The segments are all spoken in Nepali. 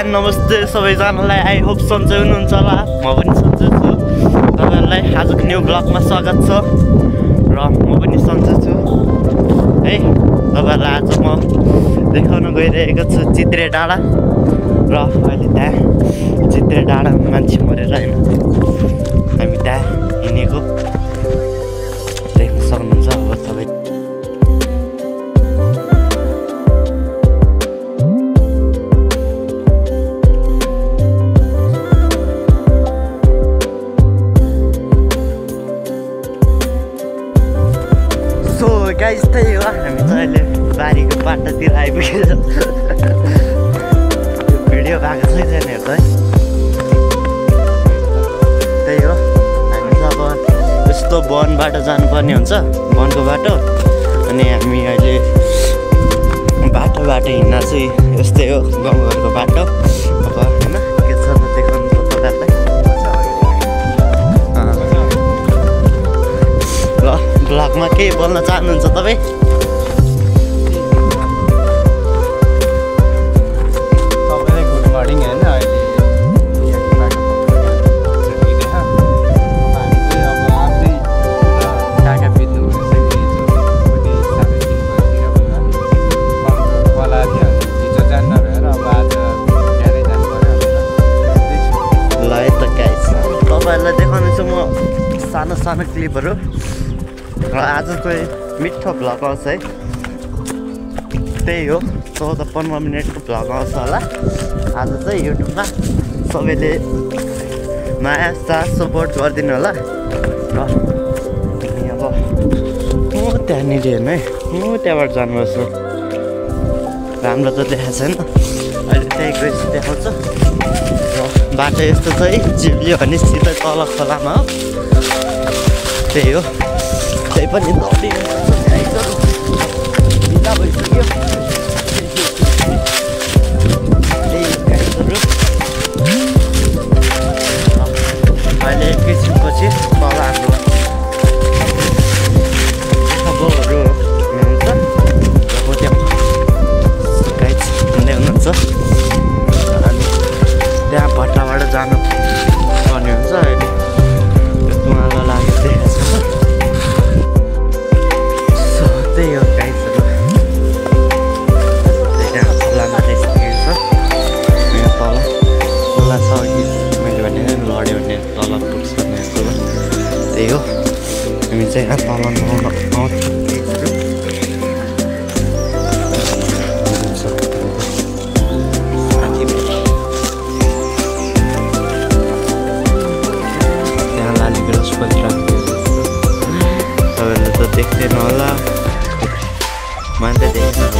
बिहान नमस्ते सबैजनालाई। आई होप सन्चै हुनुहुन्छ होला, म पनि सन्चै छु। तपाईँहरूलाई आजको न्यू ब्लगमा स्वागत छ र म पनि सन्चै छु है। तपाईँहरूलाई आज म देखाउन गइरहेको छु चित्रे डाँडा र अहिले त्यहाँ चित्रे डाँडामा मान्छे मरेर होइन हामी त्यहाँ हिँडेको देख्न सक्नुहुन्छ। अब तपाईँ गाइस त्यही हो, हामी चाहिँ अहिले बारीको बाटोतिर आइपुगेछ। भिडियो भएको छैन हेर्दा है। त्यही हो, हामी चाहिँ अब यस्तो वनबाट जानुपर्ने हुन्छ, वनको बाटो। अनि हामी अहिले बाटो हिँड्दा चाहिँ यस्तै हो गाउँघरको बाटो। अब होइन के छ देखाउनु छ तपाईँहरूलाई। ल ब्लगमा केही बोल्न चाहनुहुन्छ तपाईँ? सबैलाई गुड मर्निङ होइन। अहिले बाटो हामी चाहिँ अब आफ्नै काका बेच्नु भइसकेको छ। कति 3:30 बजीतिर खोला थियो, हिजो जान नभएर अब आज बिहानै जानु पऱ्यो। ल है त गाइस, तपाईँहरूलाई देखाउनेछु म सानो सानो क्लिपहरू र आज चाहिँ मिठो भ्लग आउँछ है। त्यही हो 14-15 मिनटको भ्लग आउँछ होला आज चाहिँ युट्युबमा। सबैले माया साथ सपोर्ट गरिदिनु होला र अनि अब म त्यहाँनिर हेर्नु है, म त्यहाँबाट जानुपर्छ। राम्रो त देखाएको छैन, अहिले त्यही गएपछि देखाउँछ। र बाटो यस्तो चाहिँ चिप्लियो भने सिधै तल खोलामा हो। त्यही हो, त्यही पनि दौडी ढिला भइसक्यो। त्यही गाइसहरू अहिले एकैछिनपछि तल हाम्रो खबरहरू हुनुहुन्छ र त्यहाँ गाइस हुँदै हुनुहुन्छ। अनि त्यहाँ भट्टाबाट जानु पर्ने हुन्छ। अहिले त्यो दुवालो लागेको देखाएको छ। त्यही हो गाइसहरू, त्यहाँ खोलामा आइसकेको छ। यहाँ तल खोला छ कि मैले भने लड्यो भने तल पुग्छ भने खोला। त्यही हो, हामी चाहिँ यहाँ तल नुहाउन आउँछौँ। त्यहाँ लालीगुराँस पनि राखेको छ, तपाईँहरूले त देख्दैन होला, मान्छे देख्दैन।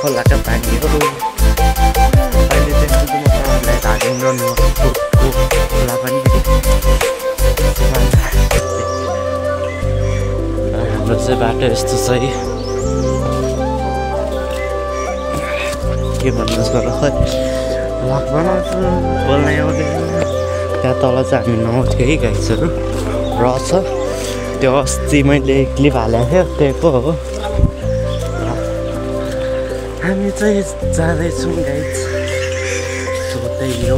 खोलाका पानीहरू अहिले चाहिँ तपाईँलाई धादिङ खोला पनि हाम्रो चाहिँ बाटो यस्तो छ है। के भन्नुहोस् गर खै भ्लग बनाउँछु बोल्नै आउँदैन। त्यहाँ तल चाहिँ हामी नुहाउँथ्यो है गाइसहरू रहेछ। त्यो अस्ति मैले क्लिप हालेको थियो त्यहीको हो। हामी चाहिँ जाँदैछौँ गाइस। त्यही हो,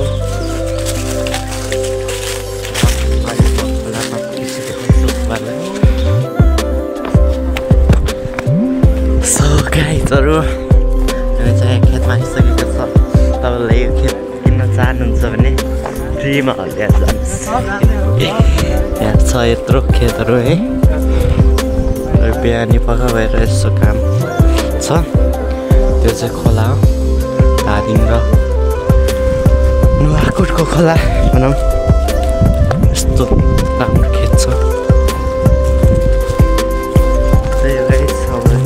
सो गाइसहरू हामी चाहिँ खेतमा आइसकेको छ। तपाईँलाई यो खेत किन्न चाहनुहुन्छ भने फ्रीमा हल्लिएर जानुहोस्। यहाँ छ यत्रो खेतहरू है। बिहानी पख भएर यसो काम छ। त्यो चाहिँ खोला हो, धादिङ र नुवाकोटको खोला भनौँ। यस्तो राम्रो खेत छ।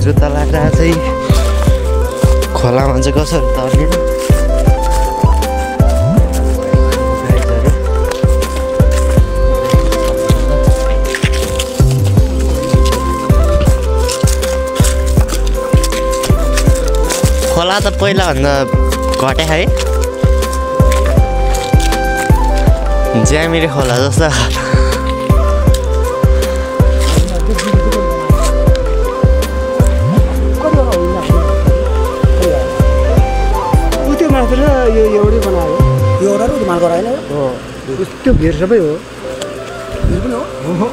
जुत्ता लगाएर चाहिँ खोलामा चाहिँ कसरी तर्ने खोला त पहिलाभन्दा घटे है ज्यामिरे खोला जस्तो यो एउटै बनायो यो एउटा रुमाल गराएन हो त्यो भिर सबै हो भिर पनि हो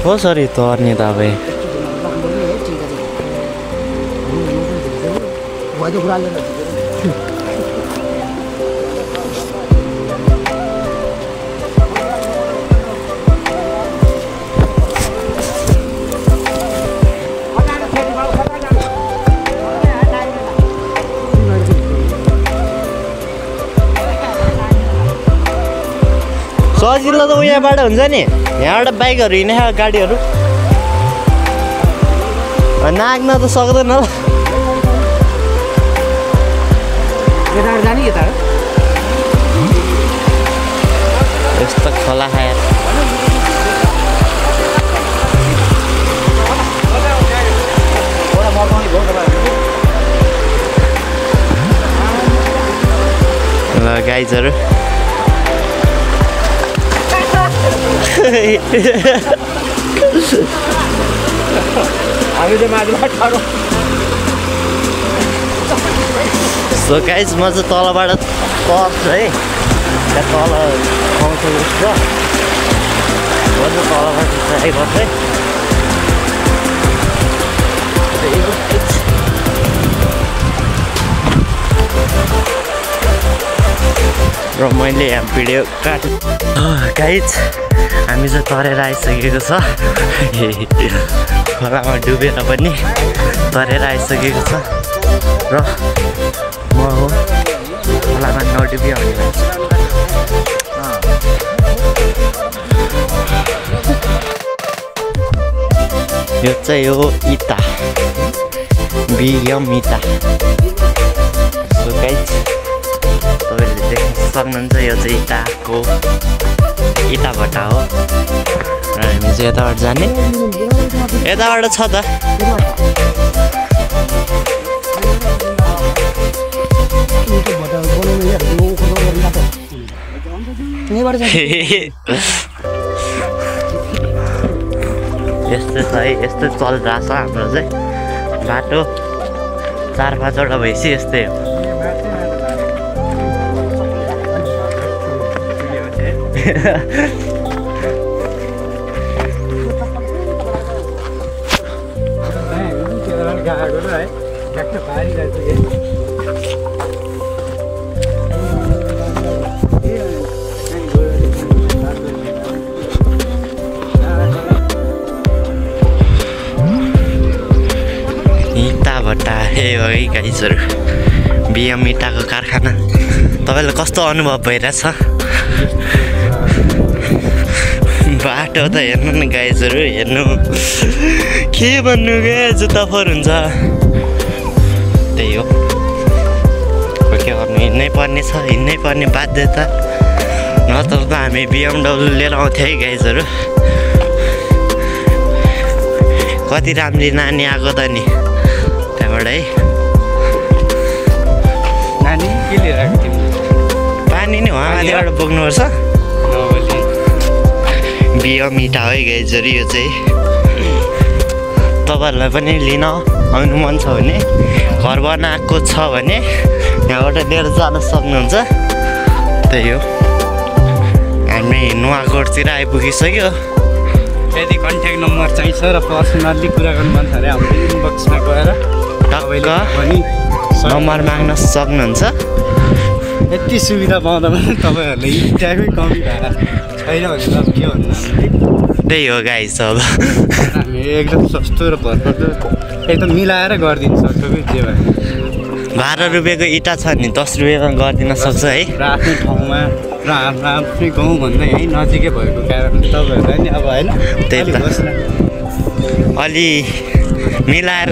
कसरी तर्ने तपाईँ सजिलो त उयाबाट हुन्छ नि यहाँबाट बाइकहरू हिँड्ने गाडीहरू नाग्न त सक्दैन ल यस्तो खोला खाएर ल गाइजहरू सो गाइज म चाहिँ तलबाट तर्छु है त्यहाँ तल पाउँछ उसको म चाहिँ तलबाट ट्राई गर्छु र मैले यहाँ भिडियो काटेँ गाइज हामी चाहिँ तरेर आइसकेको छ खोलामा डुबेर पनि तरेर आइसकेको छ र म हो खोलामा नडुबियो भने मान्छे यो चाहिँ हो इटा बियम इटा सो गाइज तपाईँले देख्न सक्नुहुन्छ यो चाहिँ इटाको इटा भट्टा हो र हामी चाहिँ यताबाट जाने यताबाट छ त यस्तो छ है यस्तो चलिरहेको छ हाम्रो चाहिँ बाटो 4-5वटा भएपछि यस्तै हो इटा भट्टा हे है गाइजहरू बिएम इटाको कारखाना तपाईँलाई कस्तो अनुभव भइरहेछ बाटो त हेर्नु न गाइजहरू हेर्नु के भन्नु के जुत्ता फोहोर हुन्छ त्यही हो के गर्नु हिँड्नै पर्ने छ हिँड्नै पर्ने बाध्यता नत्र त हामी BMW लिएर आउँथ्यो है गाइजहरू कति राम्री नानी आएको त नि त्यहाँबाट है नानी के लिएर आएको थियौ पानी नि वहाँमाथिबाट बोक्नुपर्छ बिएम इटा है गाइजहरू यो चाहिँ तपाईँहरूलाई पनि लिन आउनु मन छ भने घर बनाएको छ भने यहाँबाट लिएर जान सक्नुहुन्छ त्यही हो हामी नुवाकोटतिर आइपुगिसक्यो यदि कन्ट्याक्ट नम्बर चाहिन्छ र पर्सनल्ली कुरा गर्नु मन छ अरे हाम्रो इनबक्समा गएर टक्क नम्बर माग्न सक्नुहुन्छ यति सुविधा पाउँदा पनि तपाईँहरूले इन्डियाकै कमी भएर छैन भने अब के भन्नु त्यही हो गाइस अब हामी एकदम सस्तो र भरपर्दो एकदम मिलाएर गरिदिनु सक्छौँ कि जे भयो 12 रुपियाँको इँटा छ नि 10 रुपियाँमा गरिदिन सक्छ है। र आफ्नै ठाउँमा र हाम्रो आफ्नै गाउँ भन्दा यहीँ नजिकै भएको कारणले तपाईँहरूलाई नि अब होइन त्यही त अलि मिलाएर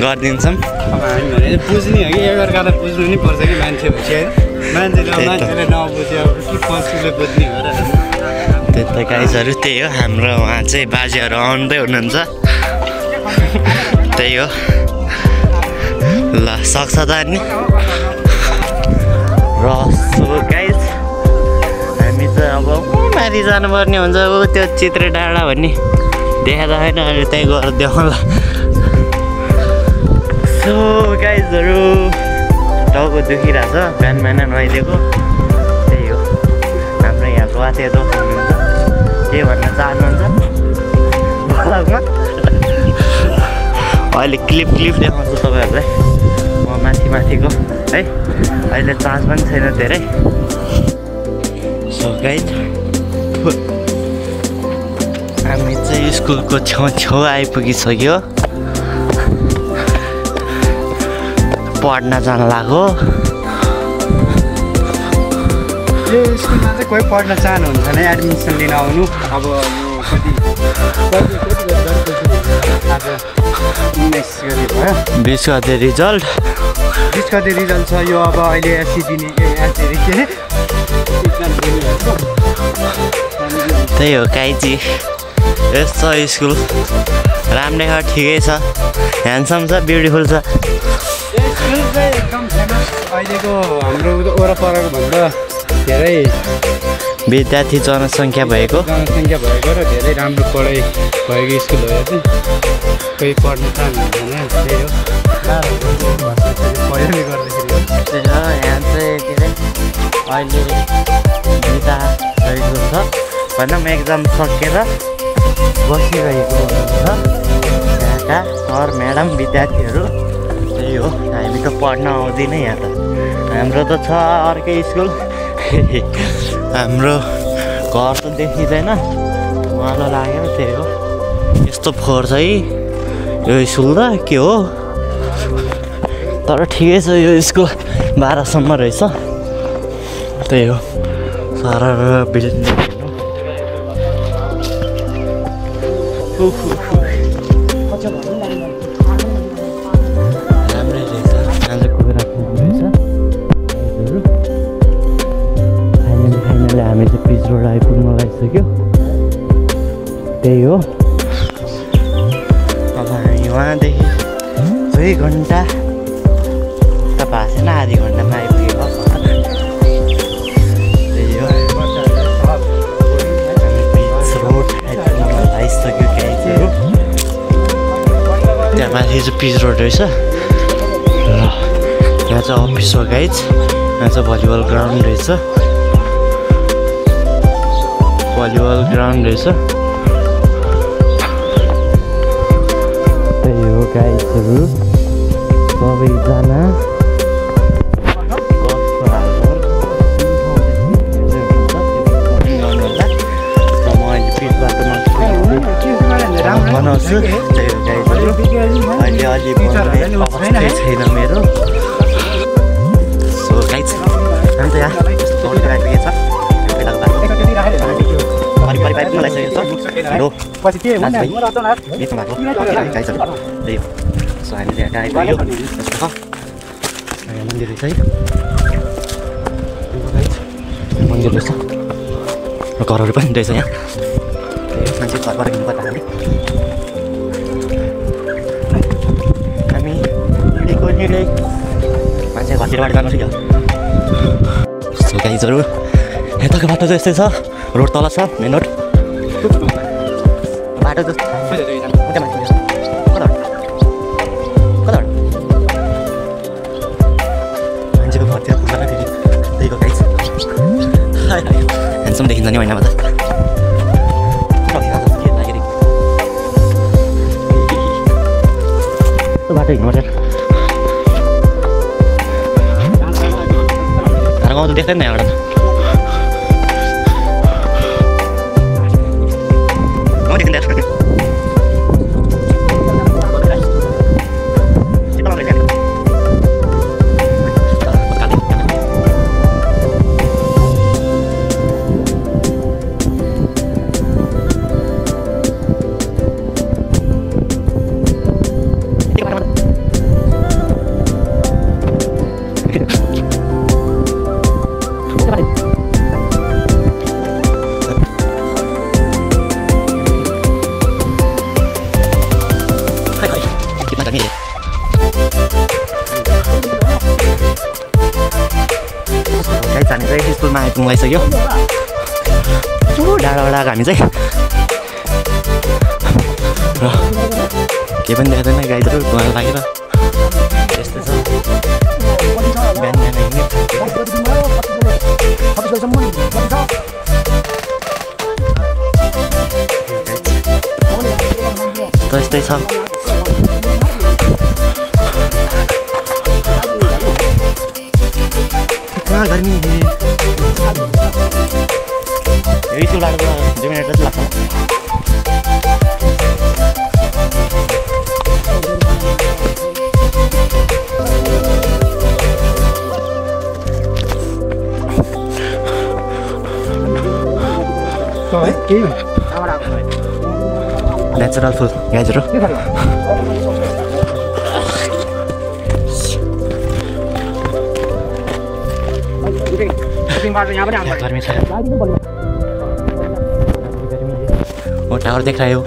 गरिदिन्छौँ। अब हामी भने बुझ्ने हो कि एकअर्कालाई बुझ्नु नि पर्छ कि मान्छे भएपछि होइन मान्छेले नबुझ्यो अब के पशुले बुझ्ने हो र। त्यही त गाइजहरू त्यही हो हाम्रो उहाँ चाहिँ बाजेहरू आउँदै हुनुहुन्छ त्यही हो ल सक्छ त नि र सो गाइज हामी चाहिँ अब माथि जानुपर्ने हुन्छ ऊ त्यो चित्रे डाँडा भन्ने देखाएको छैन अहिले त्यहीँ गएर देखाउँला। सो गाइजहरू टाउको दुखिरहेछ बिहान बिहान नुहाइदिएको त्यही हो हाम्रो यहाँको वाते दोस्त हुनुहुन्छ के भन्न चाहनुहुन्छ भ्लगमा अहिले क्लिप देखाउँछु तपाईँहरूलाई म माथिको है अहिले चार्ज पनि छैन धेरै। सो गाइज हामी चाहिँ स्कुलको छेउ आइपुगिसक्यो पढ्न जान लाग्यो। यो स्कुलमा चाहिँ कोही पढ्न चाहनुहुन्छ भने एडमिसन लिन आउनु। अब यो आज 19 गते भयो 20 गते रिजल्ट 20 गते रिजल्ट छ। यो अब अहिले एससी दिने त्यही हो काइची यस्तो स्कुल राम्रै छ ठिकै छ ह्यान्डसम छ ब्युटिफुल छ। स्कुल चाहिँ एकदम फेमस अहिलेको हाम्रो वरपरको भन्दा धेरै विद्यार्थी जनसङ्ख्या भएको र धेरै राम्रो पढाइ भएको स्कुल हो। चाहिँ कोही पढ्न चाहनुहुन्छ भने त्यही हो पढाइले गर्दाखेरि त्यही हो यहाँ चाहिँ के अरे अहिले गीता स्कुल छ भनौँ एक्जाम सकेर बसिरहेको हुनुहुन्छ यहाँका सर म्याडम विद्यार्थीहरू। त्यही हो हामी त पढ्न आउँदैन यहाँ त हाम्रो त छ अर्कै स्कुल हाम्रो घर त देखिँदैन उहाँलाई लागेर त्यही हो यस्तो फोहोर छ है यो स्कुल त के हो तर ठिकै छ यो स्कुल 12 सम्म रहेछ। त्यही हो सारा बिल्डिङ राम्रै रहेछ आजको राख्नु रहेछ। फाइनली हामी चाहिँ पिच रोड आइपुग्नु लागिसक्यो। त्यही हो अब हामी वहाँदेखि 2 घन्टा त भाषण आधी घन्टामा आइपुगेको। त्यही हो पिच रोड आइसक्यो गाइजहरू त्यहाँ माथि चाहिँ पिच रोड रहेछ र यहाँ चाहिँ अफिस हो गाइज यहाँ चाहिँ भलिबल ग्राउन्ड रहेछ त्यही हो गाइजहरू सबैजना बनाउँछु। त्यही हो गाइजहरू अहिले अलि अवस्थै छैन मेरो। सो गाइज हामी त यहाँ यस्तो आइपुगेको छ सो हामीले यहाँ आइपुग्यो मन्दिर रहेछ है मन्दिर रहेछ र घरहरू पनि रहेछ यहाँ मान्छे घरबाट हिँड्नु पर्दा हामी मान्छे घरतिरबाट जानु सक्यो। सो गाइजहरू यताको बाटो चाहिँ यस्तै छ रोड तल छ मेन रोड बाटो जस्तो मान्छेको घरतिर पुग्दैन फेरि त्यहीको गाइज ह्यान्डसम देखिन्छ नि महिनामा त बाटो हिँड्नुपर्छ गाउँ त देख्दैन यहाँबाट कितना गर्मी है गाइस हामी चाहिँ स्कुलमा आइपुग्नु भइसक्यो डाँडाबाट आएको हामी चाहिँ र के पनि देख्दैन गाइजहरू धुवा लागेर यस्तो छ बिहान त्यस्तै छ गर्मी यही तो लाग्छ 2 मिनेट जस्तो लाग्छ नेचुरल फुल गाइजहरू गर्मी छ टावर देख रहे हो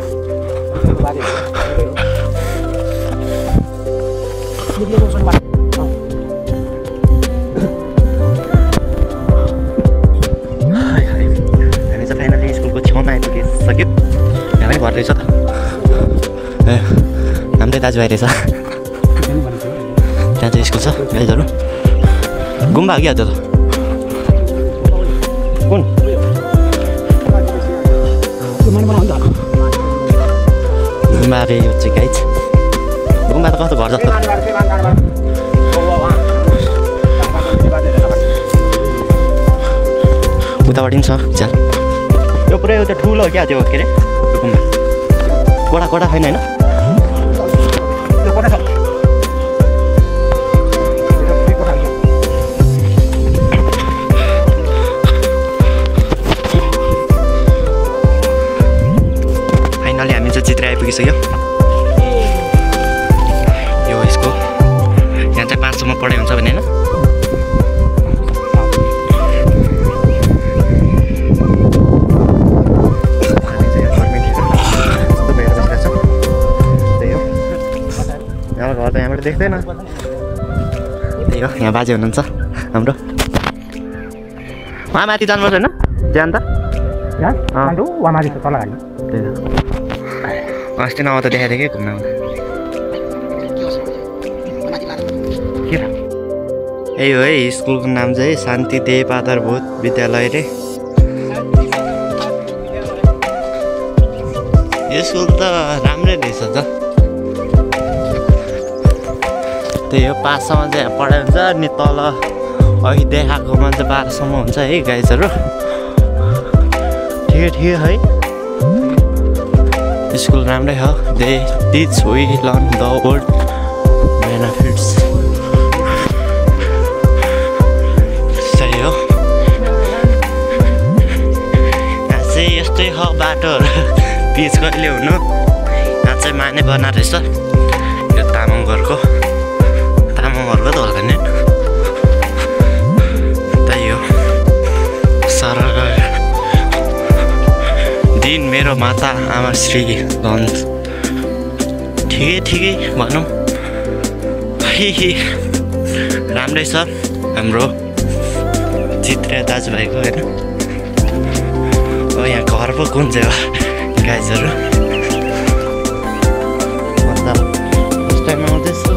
हामी चाहिँ फाइनली स्कुलको छेउमा आइपुगिसक्यो यहाँ पनि भर्दैछ त ए हाम्रै दाजुभाइ रहेछ त्यहाँ चाहिँ स्कुल छ गाइजहरू गुम्बा हो क्या त्यो त कुन गुम्बा रे यो चाहिँ गाइज गुम्बा त कस्तो घर जस्तो उतापट्टि पनि छ झ्याल यो पुरै एउटा ठुलो हो क्या त्यो के अरे गुम्बा कोठा कोठा छैन होइन फाइनली हामी चाहिँ चित्र आइपुगिसक्यो यो स्कुल यहाँ चाहिँ 5 सम्म पढाइ हुन्छ भने होइन घर त यहाँबाट देख्दैन त्यही हो यहाँ बाजे हुनुहुन्छ हाम्रो उहाँ माथि जानुपर्छ होइन जान त अस्ति नआउँदा देखाएको थिएँ कि घुम्न यही हो है स्कुलको नाम चाहिँ शान्ति देव आधारभूत विद्यालय रे यो स्कुल त राम्रै रहेछ त त्यही हो 5 सम्म चाहिँ पढाइ हुन्छ अनि तल अघि देखाएकोमा चाहिँ 12 सम्म हुन्छ है गाइजहरू ठिकै ठिकै है स्कुल राम्रै हो they teach we learn the world benefits सही हो यहाँ चाहिँ यस्तै हो बाटोहरू पिच कहिले हुनु यहाँ चाहिँ माने बना रहेछ यो तामाङहरूको त होला नि त्यही हो सरल दिन मेरो माता आमा श्री धन ठिकै भनौँ राम्रै छ हाम्रो चित्र दाजुभाइको होइन यहाँ घर पो कुन चाहिँ हो गाइजहरू फर्स्ट टाइम आउँदैछु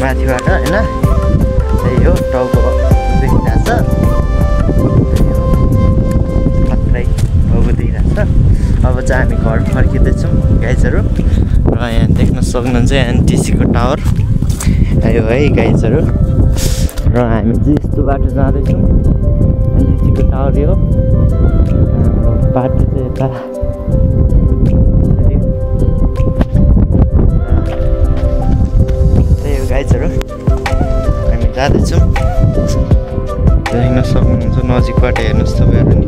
माथिबाट हैन त्यही हो टाउको देखिरहेछ खत्रै टाउको देखिरहेछ अब चाहिँ हामी घर फर्किँदैछौँ गाइजहरू र यहाँ देख्न सक्नुहुन्छ एनटिसीको टावर आयो है गाइजहरू र हामी चाहिँ यस्तो बाटो जाँदैछौँ एनटिसीको टावर यो हाम्रो बाटो चाहिँ यता गाइजहरू हामी जाँदैछौँ देख्न सक्नुहुन्छ नजिकबाट हेर्नुहोस् तपाईँहरू नि